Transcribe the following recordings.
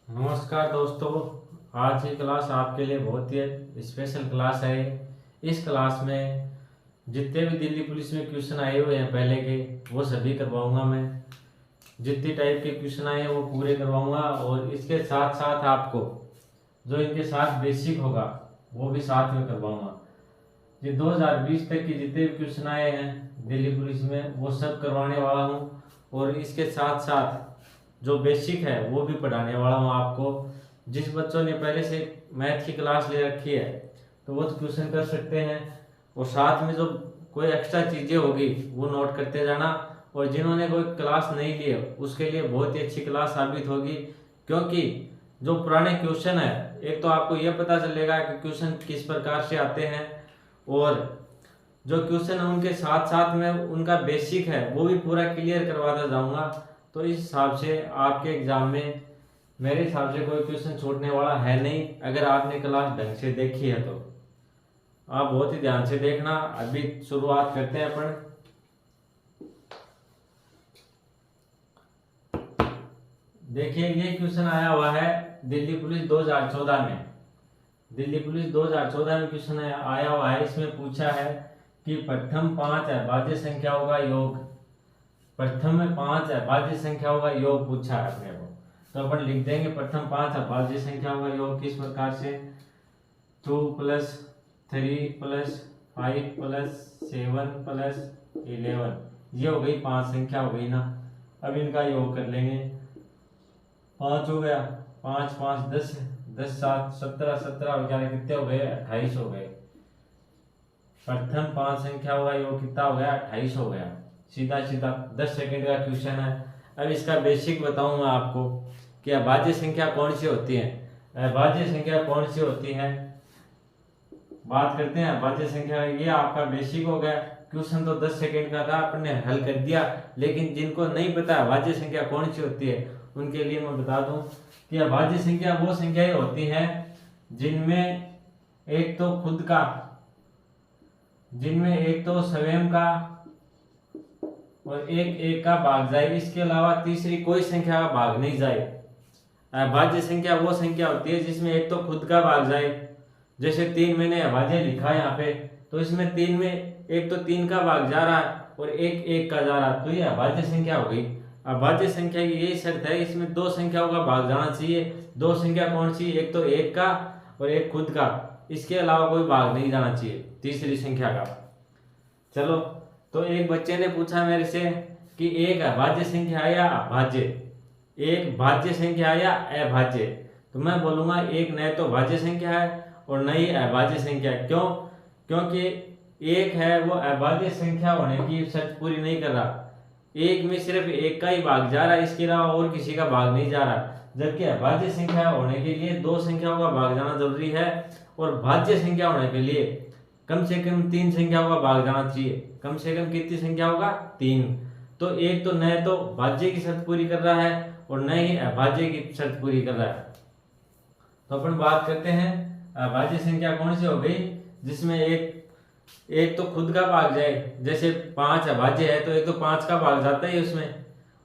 नमस्कार दोस्तों। आज की क्लास आपके लिए बहुत ही स्पेशल क्लास है। इस क्लास में जितने भी दिल्ली पुलिस में क्वेश्चन आए हुए हैं पहले के वो सभी करवाऊंगा मैं। जितनी टाइप के क्वेश्चन आए हैं वो पूरे करवाऊंगा और इसके साथ साथ आपको जो इनके साथ बेसिक होगा वो भी साथ में करवाऊंगा। ये 2020 तक के जितने भी क्वेश्चन आए हैं दिल्ली पुलिस में वो सब करवाने वाला हूँ और इसके साथ साथ जो बेसिक है वो भी पढ़ाने वाला हूँ आपको। जिस बच्चों ने पहले से मैथ की क्लास ले रखी है तो वो क्वेश्चन कर सकते हैं और साथ में जो कोई एक्स्ट्रा चीज़ें होगी वो नोट करते जाना। और जिन्होंने कोई क्लास नहीं ली है उसके लिए बहुत ही अच्छी क्लास साबित होगी, क्योंकि जो पुराने क्वेश्चन है एक तो आपको यह पता चलेगा कि क्वेश्चन किस प्रकार से आते हैं और जो क्वेश्चन है उनके साथ साथ में उनका बेसिक है वो भी पूरा क्लियर करवाता जाऊंगा। तो इस हिसाब से आपके एग्जाम में मेरे हिसाब से कोई क्वेश्चन छूटने वाला है नहीं, अगर आपने क्लास ढंग से देखी है तो। आप बहुत ही ध्यान से देखना। अभी शुरुआत करते हैं अपन। देखिए ये क्वेश्चन आया हुआ है दिल्ली पुलिस 2014 में। दिल्ली पुलिस 2014 में क्वेश्चन आया हुआ है। इसमें पूछा है कि प्रथम 5 अभाज्य संख्याओं का योग। प्रथम में 5 अभाज्य संख्याओं का योग पूछा है अपने को, तो अपन लिख देंगे प्रथम 5 अभाज्य संख्याओं का योग किस प्रकार से 2 + 3 + 5 + 7 + 11। ये हो गई 5 संख्या हो गई ना। अब इनका योग कर लेंगे। 5 हो गया, 5 5 10, 10 7 17, 17 और 11 कितने हो गए 28 हो गए। प्रथम 5 संख्याओं का योग कितना हो गया 28 हो गया। सीधा सीधा 10 सेकंड का क्वेश्चन है। अब इसका बेसिक बताऊंगा आपको कि अभाज्य संख्या कौन सी होती है। अभाज्य संख्या कौन सी होती है बात करते हैं अभाज्य संख्या। ये आपका बेसिक हो गया। क्वेश्चन तो 10 सेकंड का था, आपने हल कर दिया। लेकिन जिनको नहीं पता अभाज्य संख्या कौन सी होती है उनके लिए मैं बता दूं कि अभाज्य संख्या वो संख्याएं होती हैं जिनमें एक तो खुद का, जिनमें एक तो स्वयं का और एक का भाग जाए, इसके अलावा तीसरी कोई संख्या का भाग नहीं जाए। अभाज्य संख्या वो संख्या होती है जिसमें एक तो खुद का भाग जाए। जैसे 3 मैंने अभाज्य लिखा है यहाँ पे, तो इसमें 3 में एक तो 3 का भाग जा रहा है और एक का जा रहा है, तो ये अभाज्य संख्या हो गई। अभाज्य संख्या की यही शर्त है, इसमें 2 संख्याओं का भाग जाना चाहिए। 2 संख्या कौन सी, एक तो एक का और एक खुद का, इसके अलावा कोई भाग नहीं जाना चाहिए तीसरी संख्या का। चलो, तो एक बच्चे ने पूछा मेरे से कि एक अभाज्य संख्या है या अभाज्य, एक भाज्य संख्या है या अभाज्य। तो मैं बोलूंगा एक न तो भाज्य संख्या है और न ही अभाज्य संख्या है। क्यों? क्योंकि एक है वो अभाज्य संख्या होने की शर्त पूरी नहीं कर रहा। एक में सिर्फ एक का ही भाग जा रहा है, इसके अलावा और किसी का भाग नहीं जा रहा। जबकि अभाज्य संख्या होने के लिए 2 संख्याओं का भाग जाना जरूरी है और भाज्य संख्या होने के लिए कम से कम 3 संख्याओं का भाग जाना चाहिए। कम से कम कितनी संख्या होगा 3। तो एक तो न तो भाज्य की शर्त पूरी कर रहा है और न ही अभाज्य की शर्त पूरी कर रहा है। तो अपन बात करते हैं अभाज्य संख्या कौन सी हो गई जिसमें एक तो खुद का भाग जाए। जैसे 5 अभाज्य है तो एक तो 5 का भाग जाता है उसमें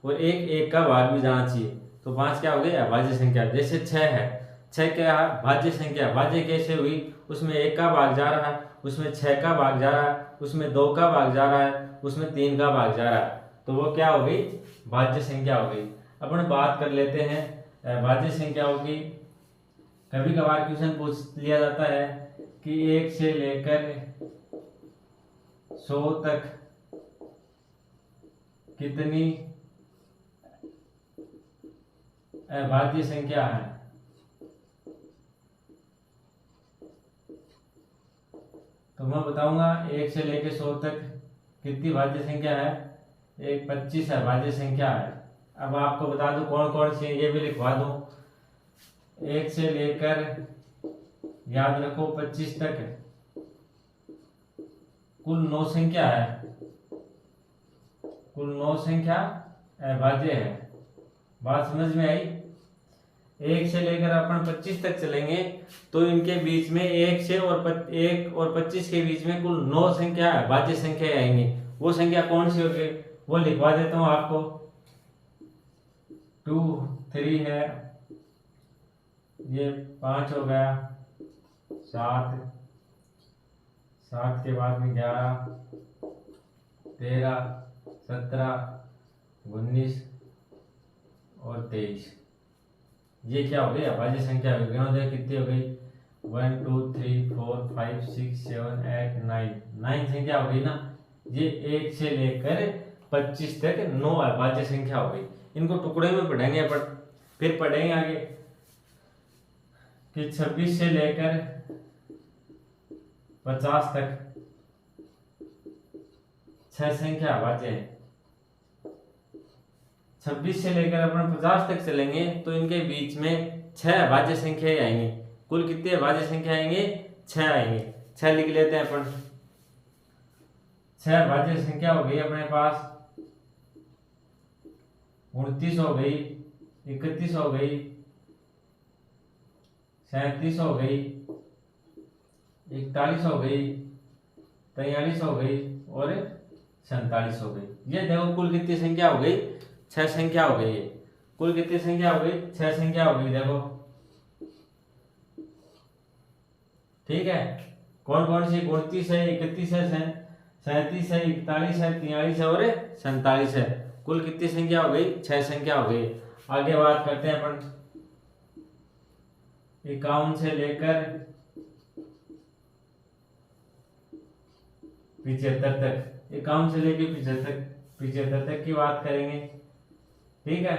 और एक का भाग भी जाना चाहिए। तो 5 क्या हो गई अभाज्य संख्या। जैसे 6 है, 6 क्या है भाज्य संख्या। भाज्य कैसे हुई, उसमें 1 का भाग जा रहा है, उसमें 6 का भाग जा रहा है, उसमें 2 का भाग जा रहा है, उसमें 3 का भाग जा रहा है, तो वो क्या हो गई भाज्य संख्या हो गई। अपन बात कर लेते हैं भाज्य संख्याओं की। कभी कभार क्वेश्चन पूछ लिया जाता है कि 1 से लेकर 100 तक कितनी अभाज्य संख्या है। तो मैं बताऊंगा 1 से लेकर 100 तक कितनी भाज्य संख्या है। एक 25 अभाज्य संख्या है। अब आपको बता दूं कौन कौन सी है, ये भी लिखवा दूं। 1 से लेकर याद रखो 25 तक कुल 9 संख्या है। कुल 9 संख्या अभाज्य है। बात समझ में आई। 1 से लेकर अपन 25 तक चलेंगे तो इनके बीच में 1 और 25 के बीच में कुल 9 संख्या अभाज्य संख्या आएंगी। वो संख्या कौन सी होगी वो लिखवा देता हूं आपको। 2 3 है, ये 5 हो गया, 7, 7 के बाद में 11, 13, 17, 19 और 23। ये क्या हो गई? अभाज्य संख्या हो गई। कितनी हो गई? 1 2 3 4 5 6 7 8 9, 9 संख्या हो गई ना। ये 1 से लेकर 25 तक 9 अभाज्य संख्या हो गई। इनको टुकड़े में पढ़ेंगे, फिर पढ़ेंगे आगे कि 26 से लेकर 50 तक 6 संख्या अभाज्य है। 26 से लेकर अपन 50 तक चलेंगे तो इनके बीच में 6 अभाज्य संख्याएं आएंगी। कुल कितनी अभाज्य संख्या आएंगे? 6 आएंगे। 6 लिख लेते हैं अपन। 6 अभाज्य संख्या हो गई अपने पास। 29 हो गई, 31 हो गई, 37 हो गई, 41 हो गई, 43 हो गई और 47 हो गई। ये देखो कुल कितनी संख्या हो गई? 6 संख्या हो गई है। कुल कितनी संख्या हो गई? 6 संख्या हो गई। देखो ठीक है। कौन कौन सी? 29 है, 31 है, 37 है, 41 है, 43 है और 47 है। कुल कितनी संख्या हो गई? 6 संख्या हो गई। आगे बात करते हैं अपन 51 से लेकर 75 तक। 51 से लेकर 75 तक की बात करेंगे। ठीक है।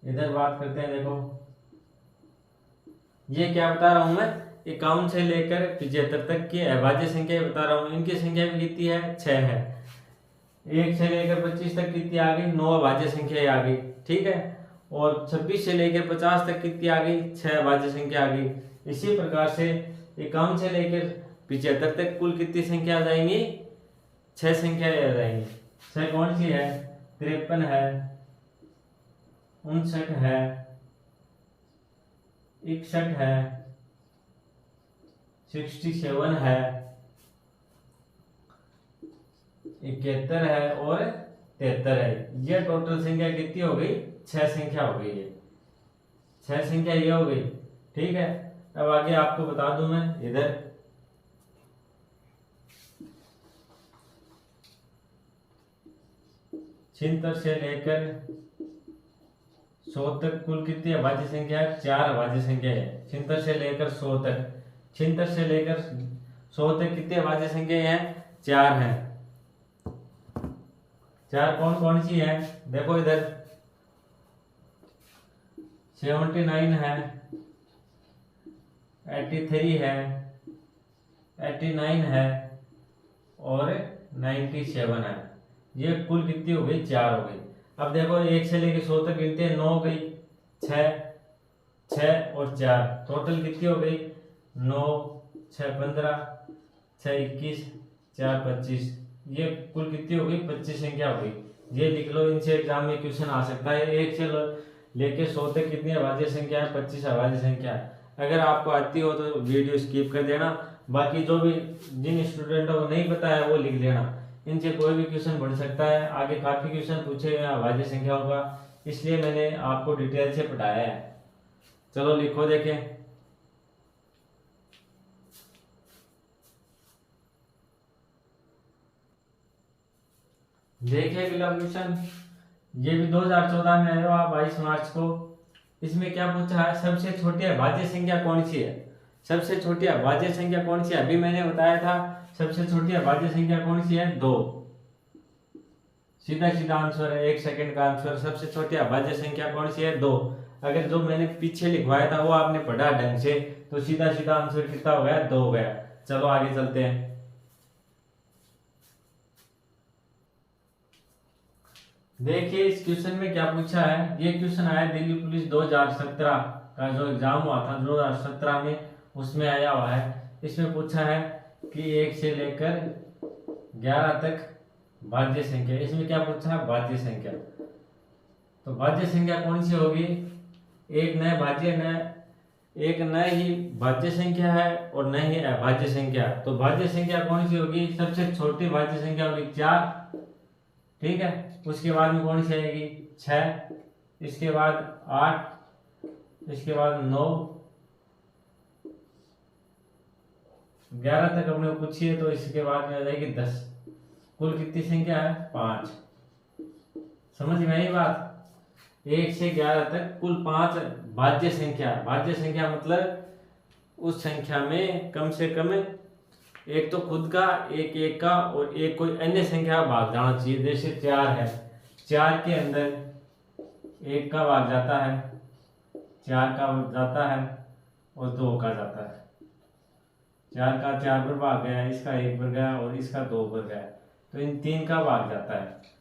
इधर बात करते हैं। देखो ये क्या बता रहा हूं मैं? 51 से लेकर 75 तक की अभाज्य संख्या बता रहा हूं। इनकी संख्या भी कितनी है? 6 है। 1 से लेकर 25 तक कितनी आ गई? 9 अभाज्य संख्या आ गई। ठीक है। और 26 से लेकर 50 तक कितनी आ गई? 6 अभाज्य संख्या आ गई। इसी प्रकार से 51 से लेकर 75 तक कुल कितनी संख्या आ जाएंगी? 6 संख्या आ जाएंगी। 6 कौन सी है? 53 है, 59 है, 61 है, 67 है, 71 है और 73 है। ये टोटल संख्या कितनी हो गई? 6 संख्या हो गई है। 6 संख्या ये हो गई। ठीक है। अब आगे आपको बता दूं मैं इधर 76 से लेकर 100 तक कुल कितनी अभाज्य संख्या है? 4 अभाज्य संख्या है। 76 से लेकर 100 तक, 76 से लेकर 100 तक कितनी अभाज्य संख्या है? 4 है। 4 कौन कौन सी है? देखो इधर 79 है, 83 है, 89 है और 97 है। ये कुल कितनी हो गई? 4 हो गई। अब देखो 1 से लेकर 100 तक गिनते हैं। 9 हो गई, 6 और 4 टोटल कितनी हो गई? 9, 6 15, 6 21, 4 25। ये कुल कितनी हो गई? 25 संख्या हो गई। ये लिख लो, इनसे एग्जाम में क्वेश्चन आ सकता है। 1 से लेके 100 तक कितनी अभाज्य संख्या है? 25 अभाज्य संख्या है। अगर आपको आती हो तो वीडियो स्किप कर देना। बाकी जो भी जिन स्टूडेंटों को नहीं पता है वो लिख लेना। इनसे कोई भी क्वेश्चन बन सकता है। आगे काफी क्वेश्चन पूछे गए अभाज्य संख्याओं का, इसलिए मैंने आपको डिटेल से पढ़ाया है। चलो लिखो, देखें। देखिए अगला क्वेश्चन, ये भी 2014 में आया 22 मार्च को। इसमें क्या पूछा है? सबसे छोटी अभाज्य संख्या कौन सी है? सबसे छोटी अभाज्य संख्या कौन सी है? अभी मैंने बताया था सबसे छोटी अभाज्य संख्या कौन सी है? 2। सीधा सीधा आंसर है, 1 सेकंड का आंसर। सबसे छोटी अभाज्य संख्या कौन सी है? 2। अगर जो मैंने पीछे लिखवाया था वो आपने पढ़ा ढंग से तो सीधा सीधा आंसर कितना हो गया? 2 हो गया। चलो आगे चलते हैं। देखिए इस क्वेश्चन में क्या पूछा है। ये क्वेश्चन आया दिल्ली पुलिस 2017 का जो एग्जाम हुआ था 2017 में, उसमें आया हुआ है। इसमें पूछा है कि 1 से लेकर 11 तक भाज्य संख्या। इसमें क्या पूछा है? भाज्य संख्या। तो भाज्य संख्या कौन सी होगी? एक न ही भाज्य संख्या है और न ही अभाज्य संख्या। तो भाज्य संख्या कौन सी होगी? सबसे छोटी भाज्य संख्या होगी 4। ठीक है। उसके बाद में कौन सी आएगी? 6, इसके बाद 8, इसके बाद 9, 11 तक अपने को पूछी है, तो इसके बाद में आ जाएगी 10। कुल कितनी संख्या है? 5। समझ में आई बात? 1 से 11 तक कुल 5 भाज्य संख्या। भाज्य संख्या मतलब उस संख्या में कम से कम एक तो खुद का, एक एक का और एक कोई अन्य संख्या का भाग जाना चाहिए। जैसे 4 है, 4 के अंदर 1 का भाग जाता है, 4 का जाता है और 2 का जाता है। 4 का 4 पर भाग गया, इसका 1 पर गया और इसका 2 पर गया, तो इन 3 का भाग जाता है।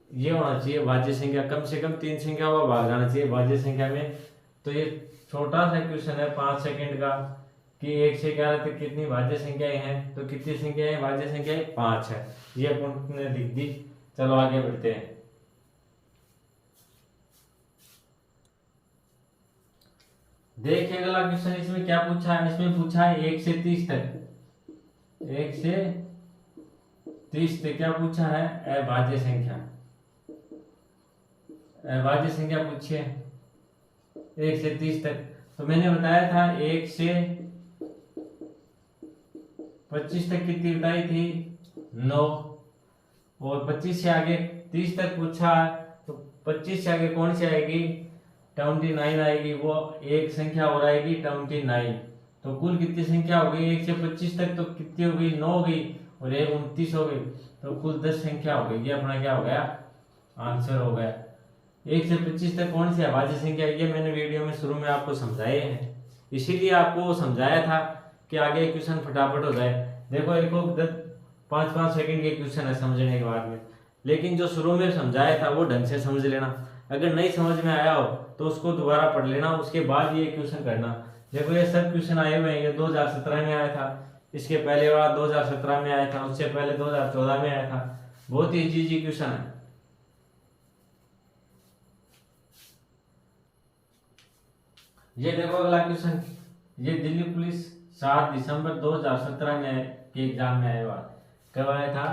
ये होना चाहिए भाज्य संख्या, कम से कम 3 संख्या का भाग जाना चाहिए भाज्य संख्या में। तो ये छोटा सा क्वेश्चन है 5 सेकंड का कि 1 से 11 तक कितनी भाज्य संख्याएं हैं, तो कितनी संख्याएं भाज्य संख्याएं? 5 है। ये अपन ने लिख दी। चलो आगे बढ़ते हैं। देखिए अगला क्वेश्चन, इसमें क्या पूछा है? इसमें पूछा है 1 से 30 तक। 1 से 30 तक क्या पूछा है? अभाज्य संख्या। अभाज्य संख्या पूछी है 1 से 30 तक। तो मैंने बताया था 1 से 25 तक कितनी बताई थी? 9। और 25 से आगे 30 तक पूछा है, तो 25 से आगे कौन सी आएगी? 29 आएगी। वो एक संख्या और आएगी 29। तो कुल कितनी संख्या हो गई? 1 से 25 तक तो कितनी हो गई? 9 हो गई और 1 29 हो गई, तो कुल 10 संख्या हो गई। ये अपना क्या हो गया? आंसर हो गया। 1 से 25 तक कौन सी अभाज्य संख्या? ये मैंने वीडियो में शुरू में आपको समझाए हैं, इसीलिए आपको समझाया था कि आगे क्वेश्चन फटाफट हो जाए। देखो एक 5-5 सेकंड के क्वेश्चन है समझने के बाद में, लेकिन जो शुरू में समझाया था वो ढंग से समझ लेना। अगर नहीं समझ में आया हो तो उसको दोबारा पढ़ लेना, उसके बाद ये क्वेश्चन करना। देखो ये सब क्वेश्चन आए हुए हैं। ये 2017 में आया था, इसके पहले वाला 2017 में आया था, उससे पहले 2014 में आया था। बहुत ही इजी क्वेश्चन है। ये देखो अगला क्वेश्चन, ये दिल्ली पुलिस 7 दिसंबर 2017 में के एग्जाम में आया हुआ। कब आया था?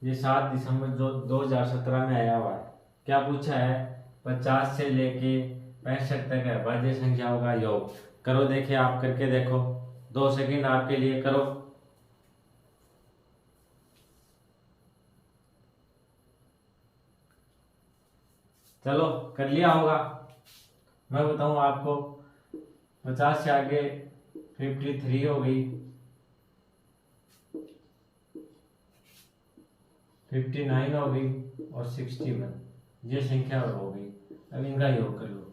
ये 7 दिसंबर 2017 में आया हुआ है। क्या पूछा है? 50 से लेके 65 तक है भाज्य संख्याओं का योग। करो, देखिए आप करके देखो। 2 सेकंड आपके लिए, करो। चलो कर लिया होगा। मैं बताऊं आपको, 50 से आगे 53 हो गई, 59 हो गई और 61, ये संख्या हो गई। अब इनका योग कर लो,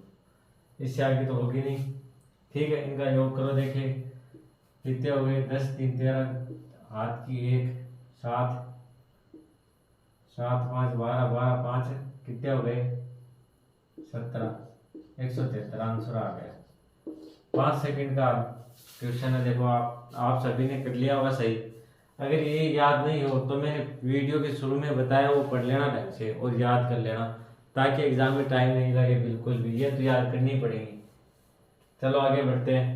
इससे आगे तो होगी नहीं। ठीक है, इनका योग करो। देखिए कितने हो गए? 10 3 13, हाथ की 1 7 7 5 12 12 5 कितने हो गए? 17, 173 आंसर आ गया। 5 सेकंड का क्वेश्चन है। देखो आप सभी ने कर लिया होगा सही। अगर ये याद नहीं हो तो मैंने वीडियो के शुरू में बताया वो पढ़ लेना ढंग से और याद कर लेना, ताकि एग्जाम में टाइम नहीं लगे बिल्कुल भी। ये तो याद करनी पड़ेगी। चलो आगे बढ़ते हैं।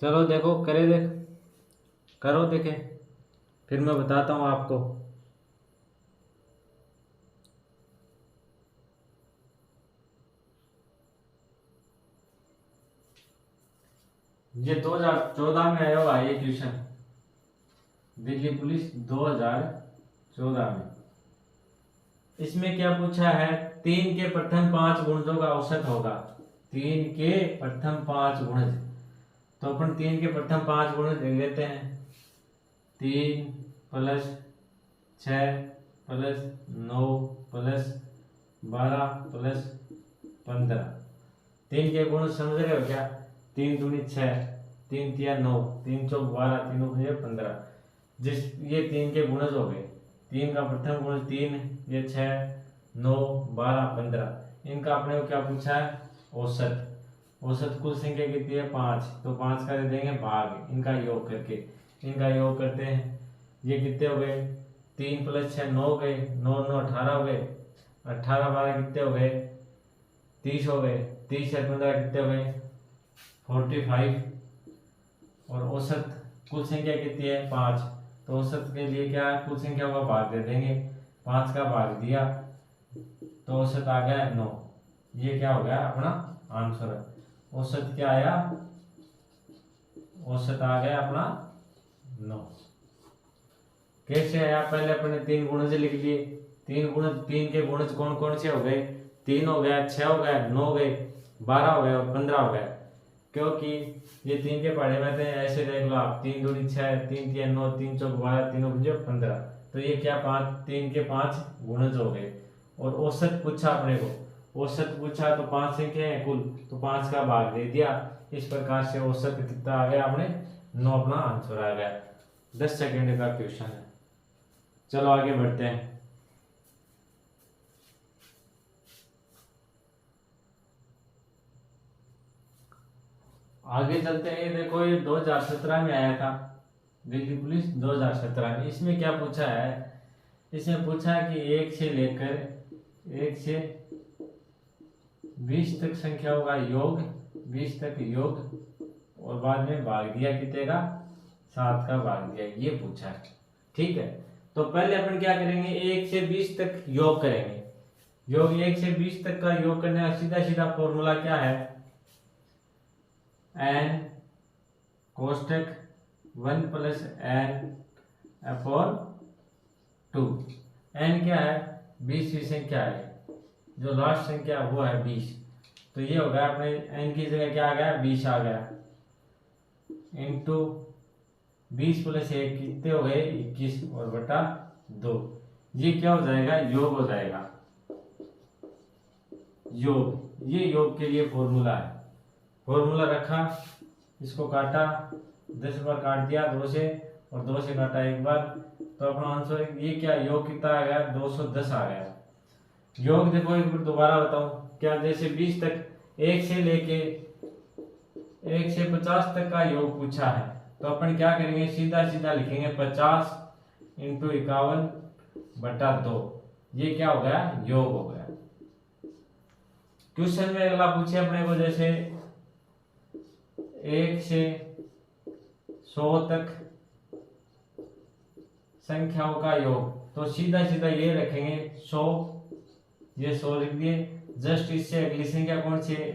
चलो देखो, करो देखे, फिर मैं बताता हूँ आपको। ये 2014 में आया हुआ ये क्वेश्चन, दिल्ली पुलिस 2014 में। इसमें क्या पूछा है? 3 के प्रथम 5 गुणजों का औसत होगा। 3 के प्रथम 5 गुणज, तो अपन 3 के प्रथम 5 गुणज ले लेते हैं। 3 + 6 + 9 + 12 + 15। 3 के गुण समझ रहे हो क्या? 3 दूनी 6, 3 तिया 9, 3 चौक 12, 3 पंजे 15। जिस ये 3 के गुणज हो गए। 3 का प्रथम गुणज 3, ये 6 9 12 15। इनका अपने को क्या पूछा है? औसत। औसत कुल संख्या कितनी है? 5। तो 5 का दे देंगे भाग, इनका योग करके। इनका योग करते हैं, ये कितने हो गए? 3 + 6 9 हो गए, 9 9 18 हो गए, 18 12 कितने हो गए? 30 हो गए। 30 से 15 कितने हो गए? 45। और औसत कुल संख्या कितनी है 5, तो औसत के लिए क्या है कुल संख्या का भाग दे देंगे, 5 का भाग दिया तो औसत आ गया 9। ये क्या हो गया अपना आंसर। औसत क्या आया, औसत आ गया अपना 9। कैसे आया, पहले अपने 3 गुणज लिख लिए। 3 के गुणज कौन कौन से हो गए, 3 हो गया, 6 हो गया, 9 हो गए, 12 हो गए और 15 हो गए। क्योंकि ये 3 के पढ़े में थे, ऐसे देख लो आप, 3 दूनी 6, 3 तिया 9, 3 चौक 12, 3 पंजे 15। तो ये क्या 3 के 5 गुणज हो गए। और औसत पूछा अपने को, औसत पूछा तो 5 संख्या है कुल, तो 5 का भाग दे दिया। इस प्रकार से औसत कितना आ गया अपने 9 अपना आंसर आ गया। 10 सेकंड का क्वेश्चन है। चलो आगे बढ़ते हैं। आगे चलते हैं। देखो ये 2017 में आया था, दिल्ली पुलिस 2017 में। इसमें क्या पूछा है, इसमें पूछा है कि 1 से लेकर 1 से 20 तक संख्याओं का योग, 20 तक योग और बाद में भाग दिया कितने का 7 का भाग दिया, ये पूछा है। ठीक है, तो पहले अपन क्या करेंगे, 1 से 20 तक योग करेंगे। योग 1 से 20 तक का योग करने का सीधा सीधा फॉर्मूला क्या है, n कोष्टक 1 plus n upon 2। n क्या है 20 की संख्या है, जो लास्ट संख्या वो है 20। तो ये हो गया अपने n की जगह क्या आ गया 20 आ गया, इंटू 20 प्लस 1 कितने हो गए 21 और बटा 2। ये क्या हो जाएगा योग हो जाएगा, योग। ये योग के लिए फॉर्मूला है। फॉर्मूला रखा, इसको काटा, 10 बार काट दिया 2 से और 2 से काटा 1 बार, तो अपना आंसर ये क्या योग कितना आ गया 210 आ गया। योग देखो एक बार दोबारा बताऊं क्या, जैसे 20 तक 1 से लेके 1 से 50 तक का योग पूछा है, तो अपन क्या करेंगे सीधा सीधा लिखेंगे 50 इंटू 51 बटा 2। ये क्या हो गया योग हो गया। क्वेश्चन में अगला पूछे अपने को, जैसे 1 से 100 तक संख्याओं का योग, तो सीधा सीधा ये रखेंगे 100, ये 100 लिख दिए। जस्ट इससे अगली संख्या कौन सी है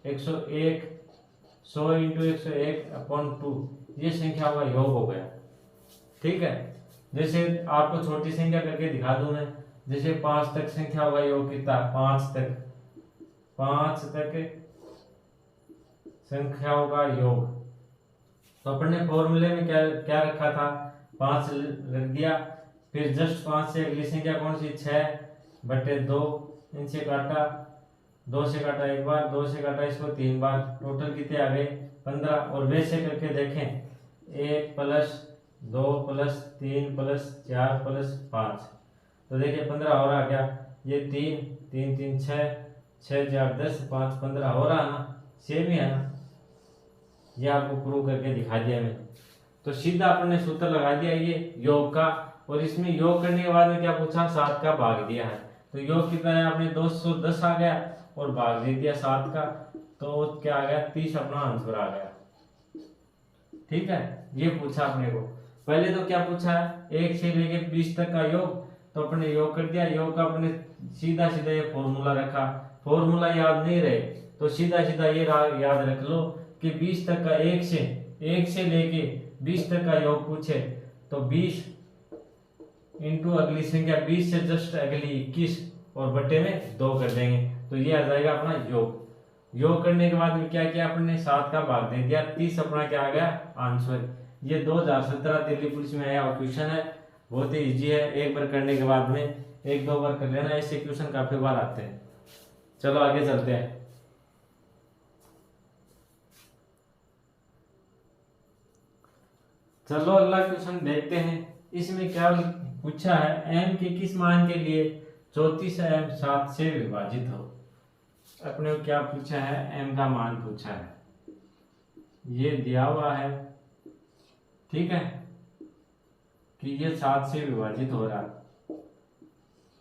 101, 100 इंटू 101 अपॉन 2, ये संख्या का योग हो गया। ठीक है, जैसे आपको छोटी संख्या करके दिखा दूं मैं, जैसे 5 तक संख्या का योग कितना 5 तक संख्याओं का योग। तो अपन ने फॉर्मूले में क्या क्या रखा था 5 रख दिया, फिर जस्ट 5 से अगली संख्या कौन सी 6 बटे 2, इनसे काटा, 2 से काटा 1 बार, 2 से काटा इसको 3 बार, टोटल कितने आ गए 15। और वैसे करके देखें 1 प्लस 2 प्लस 3 प्लस 4 प्लस 5, तो देखिए 15 हो रहा क्या, ये 3 3 3 6 6 4 10 5 15 हो रहा ना, सेम ही है ना। ये आपको प्रूव करके दिखा दिया मैंने। तो सीधा अपने सूत्र लगा दिया ये योग का, और इसमें योग करने के बाद में क्या पूछा 7 का भाग दिया है, तो योग कितना है आपने 210 आ गया और भाग दे दिया 7 का, तो क्या आ गया 30 अपना आंसर आ गया। ठीक है, ये पूछा अपने को। पहले तो क्या पूछा है 1 से लेके 20 तक का योग, तो अपने योग कर दिया। योग का अपने सीधा सीधा ये फॉर्मूला रखा, फॉर्मूला याद नहीं रहे तो सीधा सीधा ये याद रख लो कि 20 तक का 1 से लेके 20 तक का योग पूछे, तो 20 इंटू अगली संख्या 20 से जस्ट अगली 21 और बटे में 2 कर देंगे, तो ये आ जाएगा अपना योग। योग करने के बाद में क्या किया अपने 7 का भाग दे दिया, 30 अपना क्या आ गया आंसर। ये 2017 दिल्ली पुलिस में आया क्वेश्चन है, बहुत ही इजी है। एक बार करने के बाद में 1-2 बार कर लेना, ऐसे क्वेश्चन काफी बार आते हैं। चलो आगे चलते हैं। चलो अगला क्वेश्चन देखते हैं। इसमें क्या पूछा है m के किस मान के लिए 34m 7 से विभाजित हो। अपने को क्या पूछा है m का मान पूछा है, ये दिया हुआ है ठीक है कि ये 7 से विभाजित हो रहा है,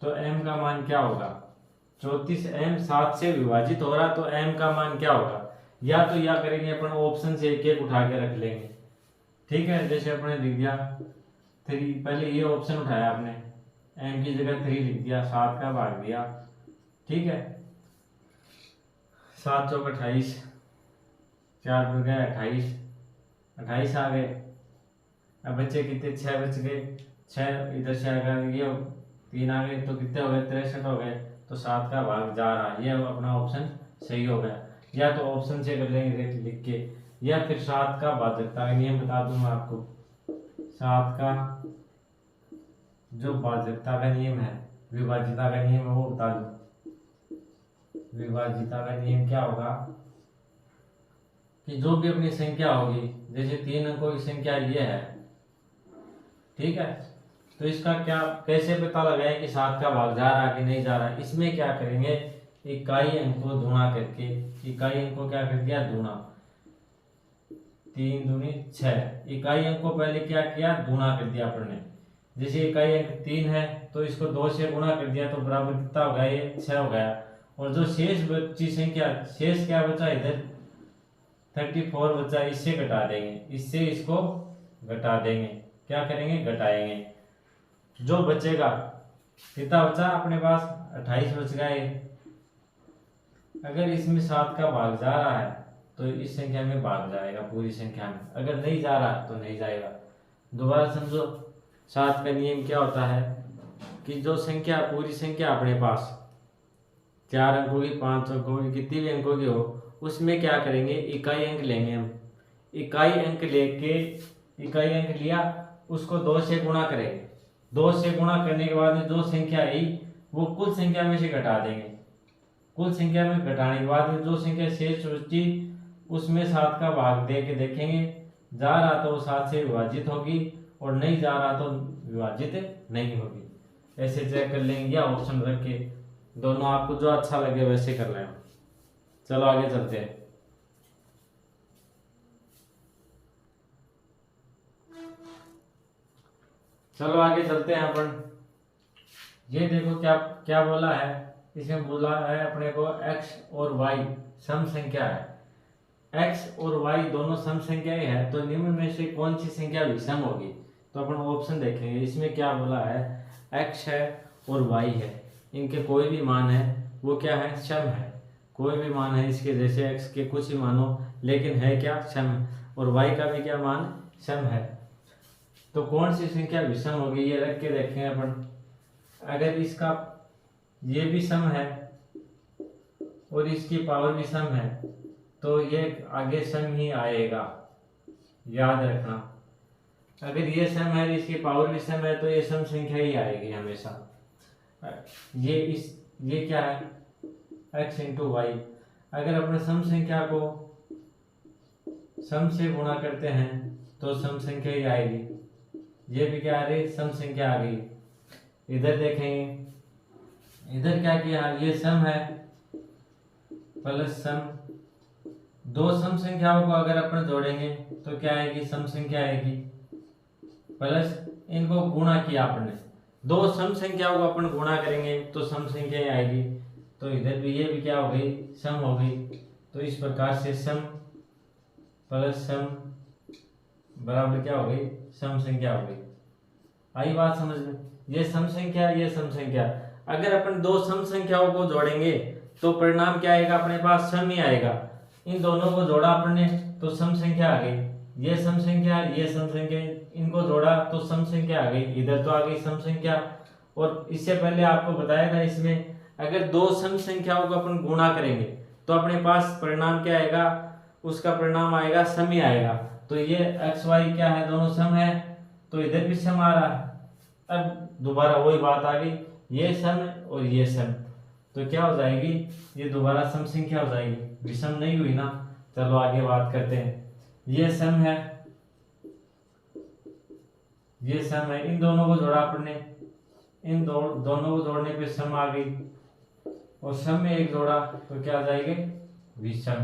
तो m का मान क्या होगा 34m 7 से विभाजित हो रहा, तो m का मान क्या होगा। या तो या करेंगे अपन ऑप्शन से एक एक उठा के रख लेंगे, ठीक है, जैसे अपने लिख दिया 3, पहले ये ऑप्शन उठाया आपने, m की जगह 3 लिख दिया, 7 का भाग दिया, ठीक है, 7 चौक 28, 4 बच गए 28, 28 आ गए। अब बच्चे कितने, 6 बच गए, 6 इधर से आ गए, ये 3 आ गए, तो कितने हो गए, 63 हो गए। तो 7 का भाग जा रहा, ये अपना ऑप्शन सही हो गया। या तो ऑप्शन से कर लेंगे लिख के, या फिर 7 का भाजकता का नियम बता दूंगा आपको। 7 का जो भाजकता का नियम है, विभाजिता का नियम है, वो बता दूं। विभाजिता का नियम क्या होगा कि जो भी अपनी संख्या होगी, जैसे 3 अंकों की संख्या ये है, ठीक है, तो इसका क्या कैसे पता लगाएं कि 7 का भाग जा रहा कि नहीं जा रहा। इसमें क्या करेंगे, इकाई अंक को गुणा करके, इकाई अंक को क्या कर दिया, गुणा, 3 दूनी 6, इकाई अंक को पहले क्या किया, गुणा कर दिया अपन ने। जैसे इकाई अंक 3 है तो इसको 2 से गुणा कर दिया, तो बराबर कितना हो गया, ये 6 हो गया। और जो शेष बची संख्या, शेष क्या बचा इधर, 34 बचा, इससे घटा देंगे, इससे इसको घटा देंगे, क्या करेंगे, घटाएंगे। जो बचेगा, कितना बचा अपने पास, 28 बच गए। अगर इसमें 7 का भाग जा रहा है तो इस संख्या में भाग जाएगा, पूरी संख्या में। अगर नहीं जा रहा तो नहीं जाएगा। दोबारा समझो, 7 का नियम क्या होता है कि जो संख्या, पूरी संख्या अपने पास 4 अंकों की, 5 अंकों की, कितनी भी अंकों की हो, उसमें क्या करेंगे, इकाई अंक लेंगे हम। इकाई अंक लेके, इकाई अंक लिया, उसको 2 से गुणा करेंगे। 2 से गुणा करने के बाद में जो संख्या आई वो कुल संख्या में से घटा देंगे। कुल संख्या में घटाने के बाद में जो संख्या शेष बची उसमें 7 का भाग दे के देखेंगे, जा रहा तो वो 7 से विभाजित होगी, और नहीं जा रहा तो विभाजित नहीं होगी। ऐसे चेक कर लेंगे, या ऑप्शन रख के, दोनों आपको जो अच्छा लगे वैसे कर लें। चलो आगे चलते हैं। चलो आगे चलते हैं अपन। ये देखो क्या क्या बोला है, इसमें बोला है अपने को x और y सम संख्या है। x और y दोनों सम संख्याएं हैं, तो निम्न में से कौन सी संख्या विषम होगी। तो अपन ऑप्शन देखेंगे, इसमें क्या बोला है, x है और y है, इनके कोई भी मान है वो क्या है, सम है। कोई भी मान है इसके, जैसे x के कुछ ही मानो, लेकिन है क्या, सम, और y का भी क्या मान, सम है। तो कौन सी संख्या विषम होगी, ये रख के देखेंगे अपन। अगर इसका ये भी सम है और इसकी पावर भी सम है, तो ये आगे सम ही आएगा, याद रखना। अगर ये सम है, इसकी पावर भी सम है, तो ये सम संख्या ही आएगी हमेशा। ये क्या है, x इंटू वाई। अगर अपने सम संख्या को सम से गुणा करते हैं तो सम संख्या ही आएगी। ये भी क्या आ रही, सम संख्या आ गई। इधर देखेंगे, इधर क्या किया, ये सम है प्लस सम, दो सम संख्याओं को अगर अपन जोड़ेंगे तो क्या आएगी, सम संख्या आएगी, प्लस इनको गुणा किया आपने, दो सम संख्याओं को अपन गुणा करेंगे तो सम संख्या आएगी। तो इधर भी ये भी क्या हो गई, सम हो गई। तो इस प्रकार से सम प्लस सम बराबर क्या हो गई, सम संख्या हो गई। आई बात समझ में, ये सम संख्या, ये सम संख्या। अगर अपन दो सम संख्याओं को जोड़ेंगे तो परिणाम क्या आएगा, अपने पास सम ही आएगा। इन दोनों को जोड़ा अपने तो सम संख्या आ गई, ये सम संख्या, ये सम संख्या, इनको जोड़ा तो सम संख्या आ गई। इधर तो आ गई सम संख्या। और इससे पहले आपको बताया था, इसमें अगर दो सम संख्याओं को अपन गुणा करेंगे तो अपने पास परिणाम क्या आएगा, उसका परिणाम आएगा सम ही आएगा। तो ये एक्स वाई क्या है, दोनों सम है, तो इधर भी सम आ रहा है। अब दोबारा वही बात आ गई, ये सम और ये सम, तो क्या हो जाएगी, ये दोबारा सम संख्या हो जाएगी, विषम नहीं हुई ना। चलो आगे बात करते हैं। ये सम है, ये सम है, इन दोनों को जोड़ा आपने, इन दोनों को जोड़ने पे सम आ गई, और सम में एक जोड़ा तो क्या आ जाएगी, विषम।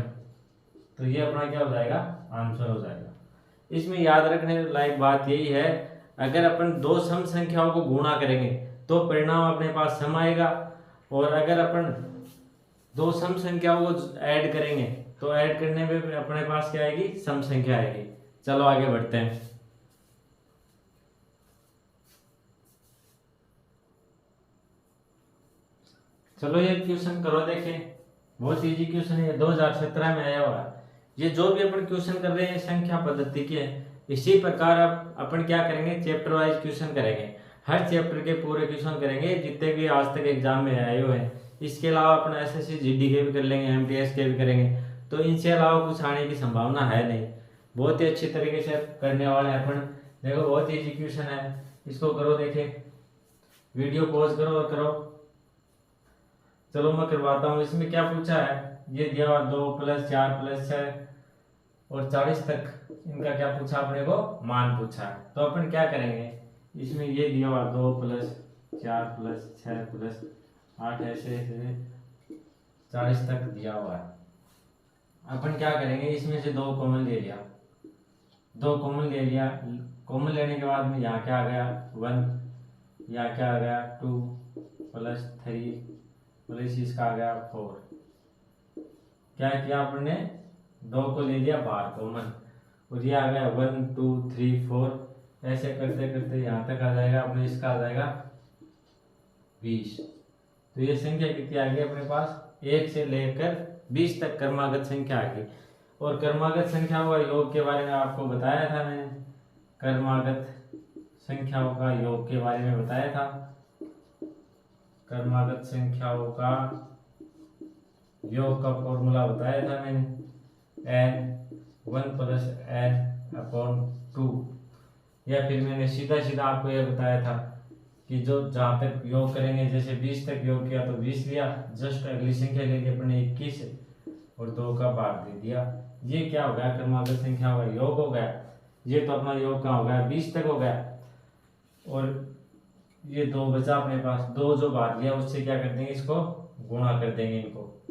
तो ये अपना क्या हो जाएगा, आंसर हो जाएगा। इसमें याद रखने लायक बात यही है, अगर अपन दो सम संख्याओं को गुणा करेंगे तो परिणाम अपने पास सम आएगा, और अगर अपन दो सम संख्याओं को ऐड करेंगे तो ऐड करने पे अपने पास क्या आएगी, सम संख्या आएगी। चलो आगे बढ़ते हैं। चलो ये क्वेश्चन करो देखें, बहुत इजी क्वेश्चन है, 2017 में आया हुआ है। ये जो भी अपन क्वेश्चन कर रहे हैं संख्या पद्धति के हैं। इसी प्रकार अब अपन क्या करेंगे, चैप्टर वाइज क्वेश्चन करेंगे, हर चैप्टर के पूरे क्वेश्चन करेंगे जितने भी आज तक एग्जाम में आए हुए हैं। इसके अलावा अपन एसएससी जीडी के भी कर लेंगे, एमटीएस के भी करेंगे, तो इनसे अलावा कुछ आने की संभावना है नहीं। बहुत ही अच्छी तरीके से करने वाले हैं अपन। देखो बहुत ही इजी क्वेश्चन है, इसको करो देखे, वीडियो पॉज करो और करो। चलो मैं करवाता हूँ। इसमें क्या पूछा है, ये दिया हुआ 2 + 4 + 6 और 40 तक इनका क्या पूछा अपने को, मान पूछा है। तो अपन क्या करेंगे, इसमें ये दिया हुआ 2 + 4 + 6 + 8 ऐसे 40 तक दिया हुआ है। अपन क्या करेंगे, इसमें से 2 कॉमन ले लिया, 2 कॉमन ले लिया। कॉमन लेने के बाद में यहाँ क्या आ गया 1, यहाँ क्या आ गया 2 + 3 + इसका आ गया 4। क्या किया आपने, 2 को ले लिया बाहर कॉमन, और ये आ गया 1 2 3 4। ऐसे करते करते यहाँ तक आ जाएगा अपने, इसका आ जाएगा 20। तो ये संख्या कितनी आ गई अपने पास, 1 से लेकर 20 तक क्रमागत संख्या आ गई। और क्रमागत संख्याओं का योग के बारे में आपको बताया था मैंने, क्रमागत संख्याओं का योग के बारे में बताया था। क्रमागत संख्याओं का योग का फॉर्मूला बताया था मैंने, n 1 + n/2। या फिर मैंने सीधा सीधा आपको यह बताया था कि जो जहाँ तक योग करेंगे, जैसे 20 तक योग किया तो 20 लिया, जस्ट अगली संख्या ले ली अपने 21 और 2 का भाग दे दिया। ये क्या हो गया, क्रमागत संख्या का योग हो गया। ये तो अपना योग का हो गया, 20 तक हो गया। और ये 2 बचा अपने पास, 2 जो भाग लिया उससे क्या कर देंगे, इसको गुणा कर देंगे इनको,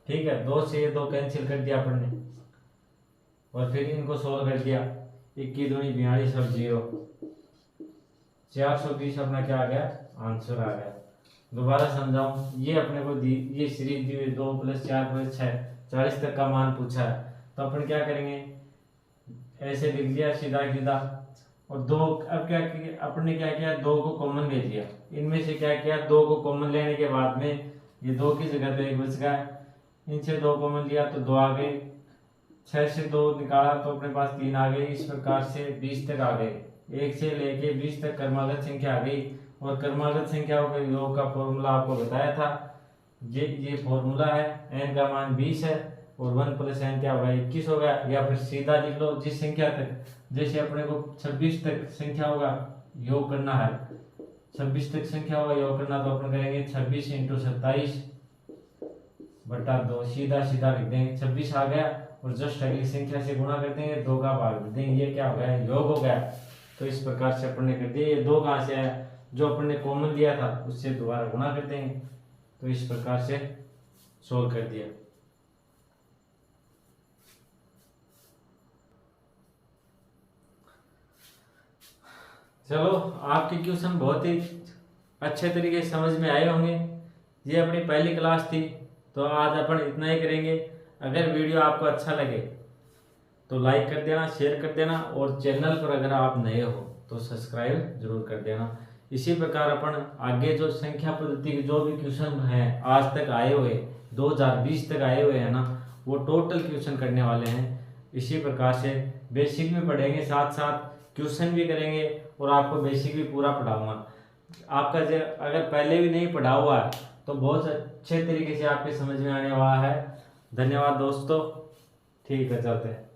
ठीक है। 2 से ये 2 कैंसिल कर दिया अपन ने, और फिर इनको सोल्व कर दिया। 21 दूनी 42 और 0, 420 अपना क्या आ गया, आंसर आ गया। दोबारा समझाऊं, ये अपने को दी, ये सीरीज दी हुई 2 + 4 + 6 40 तक का मान पूछा है। तो अपन क्या करेंगे, ऐसे लिख लिया सीधा सीधा, और 2 अब क्या किया अपने, क्या किया 2 को कॉमन ले लिया। इनमें से क्या किया, 2 को कॉमन लेने के बाद में ये 2 की जगह पे 1 बच गया, इनसे 2 कॉमन लिया तो 2 आ गए, 6 से 2 निकाला तो अपने पास 3 आ गए। इस प्रकार से 20 तक आ गए, 1 से लेके 20 तक क्रमागत संख्या आ गई। और क्रमागत संख्याओं के योग का फॉर्मूला आपको बताया था, ये फॉर्मूला है, n का मान 20 है और 1 + n क्या होगा 21 होगा। या फिर सीधा लिख लो, जिस संख्या तक, जैसे अपने को 26 तक संख्या होगा योग करना है, 26 तक संख्या होगा योग करना, तो अपन करेंगे 26 × 27/2, सीधा सीधा लिख देंगे, 26 आ गया और जस्ट अगली संख्या से गुणा कर देंगे, 2 का भाग दे देंगे, ये क्या हो गया, योग हो गया। तो इस प्रकार से अपन ने कर दिया। ये 2 कहाँ से आया, जो अपन ने कॉमन लिया था उससे दोबारा गुणा कर देंगे। तो इस प्रकार से सोल्व कर दिया। चलो आपके क्वेश्चन बहुत ही अच्छे तरीके से समझ में आए होंगे। ये अपनी पहली क्लास थी, तो आज अपन इतना ही करेंगे। अगर वीडियो आपको अच्छा लगे तो लाइक कर देना, शेयर कर देना, और चैनल पर अगर आप नए हो तो सब्सक्राइब जरूर कर देना। इसी प्रकार अपन आगे जो संख्या पद्धति के जो भी क्वेश्चन हैं आज तक आए हुए, 2020 तक आए हुए हैं ना, वो टोटल क्वेश्चन करने वाले हैं। इसी प्रकार से बेसिक भी पढ़ेंगे, साथ साथ क्वेश्चन भी करेंगे, और आपको बेसिक भी पूरा पढ़ाऊंगा। आपका जो अगर पहले भी नहीं पढ़ा हुआ है तो बहुत अच्छे तरीके से आपके समझ में आने वाला है। धन्यवाद दोस्तों, ठीक है, चलते हैं।